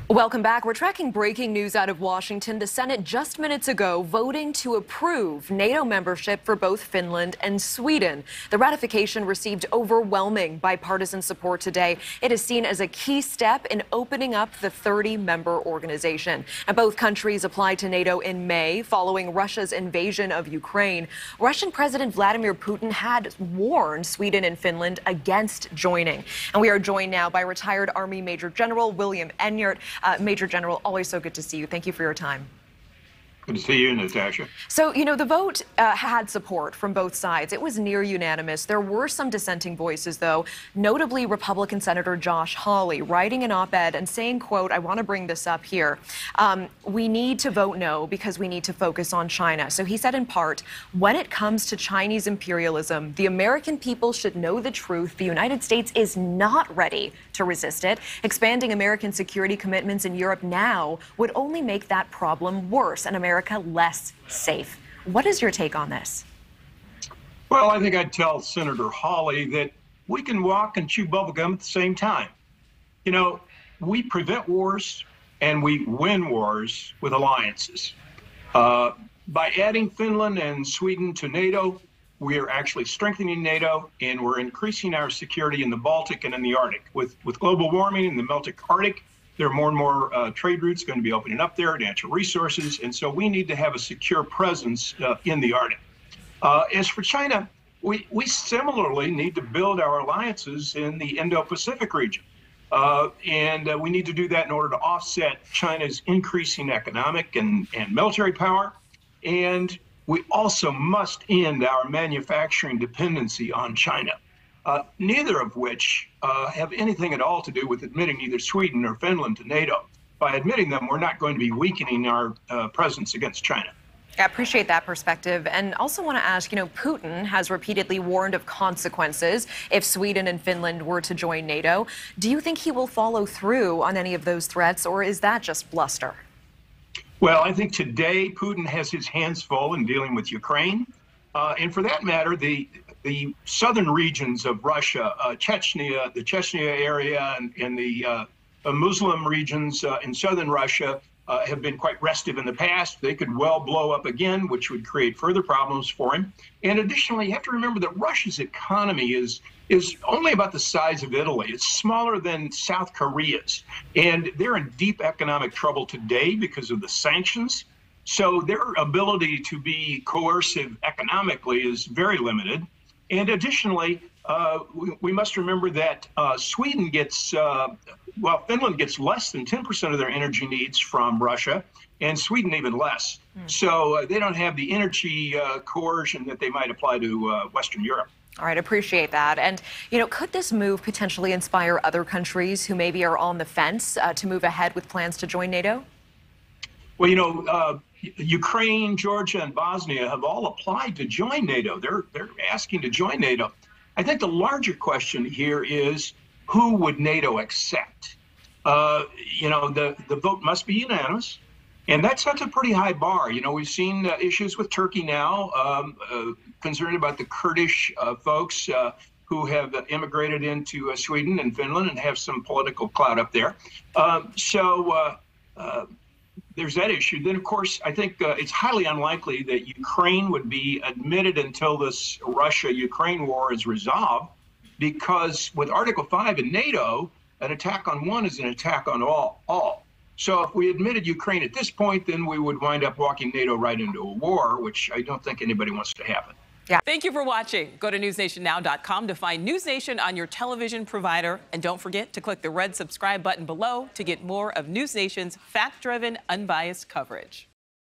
Welcome back. We're tracking breaking news out of Washington. The Senate just minutes ago voting to approve NATO membership for both Finland and Sweden. The ratification received overwhelming bipartisan support today. It is seen as a key step in opening up the 30-member organization. And both countries applied to NATO in May following Russia's invasion of Ukraine. Russian President Vladimir Putin had warned Sweden and Finland against joining. And we are joined now by retired Army Major General William Enyart. Major General, always so good to see you. Thank you for your time. Good to see you, Natasha. So, the vote had support from both sides. It was near unanimous. There were some dissenting voices, though, notably Republican Senator Josh Hawley writing an op-ed and saying, quote, I want to bring this up here. We need to vote no because we need to focus on China. So he said in part, when it comes to Chinese imperialism, the American people should know the truth. The United States is not ready to resist it. Expanding American security commitments in Europe now would only make that problem worse and America less safe. What is your take on this? Well, I think I'd tell Senator Hawley that we can walk and chew bubblegum at the same time. We prevent wars and we win wars with alliances. By adding Finland and Sweden to NATO, we are actually strengthening NATO and we're increasing our security in the Baltic and in the Arctic. With global warming in the melting Arctic, there are more and more trade routes going to be opening up there, natural resources, and so we need to have a secure presence in the Arctic. As for China, we similarly need to build our alliances in the Indo-Pacific region. And we need to do that in order to offset China's increasing economic and military power. And we also must end our manufacturing dependency on China. Neither of which have anything at all to do with admitting either Sweden or Finland to NATO. By admitting them, we're not going to be weakening our presence against China. I appreciate that perspective. And also want to ask, Putin has repeatedly warned of consequences if Sweden and Finland were to join NATO. Do you think he will follow through on any of those threats, or is that just bluster? Well, I think today Putin has his hands full in dealing with Ukraine. And for that matter, the southern regions of Russia, Chechnya, the Chechnya area, and the Muslim regions in southern Russia have been quite restive in the past. They could well blow up again, which would create further problems for him. And additionally, you have to remember that Russia's economy is only about the size of Italy. It's smaller than South Korea's. And they're in deep economic trouble today because of the sanctions. So their ability to be coercive economically is very limited. And additionally, we must remember that Sweden gets, Finland gets less than 10% of their energy needs from Russia, and Sweden even less. So they don't have the energy coercion that they might apply to Western Europe. All right, appreciate that. And, could this move potentially inspire other countries who maybe are on the fence to move ahead with plans to join NATO? Well, Ukraine, Georgia, and Bosnia have all applied to join NATO. They're asking to join NATO. I think the larger question here is, who would NATO accept? The vote must be unanimous, and that sets a pretty high bar. We've seen issues with Turkey now, concerned about the Kurdish folks who have immigrated into Sweden and Finland and have some political clout up there. There's that issue. Then, of course, I think it's highly unlikely that Ukraine would be admitted until this Russia-Ukraine war is resolved, because with Article 5 in NATO, an attack on one is an attack on all. So if we admitted Ukraine at this point, then we would wind up walking NATO right into a war, which I don't think anybody wants to happen. Yeah. Thank you for watching. Go to newsnationnow.com to find NewsNation on your television provider. And don't forget to click the red subscribe button below to get more of NewsNation's fact-driven, unbiased coverage.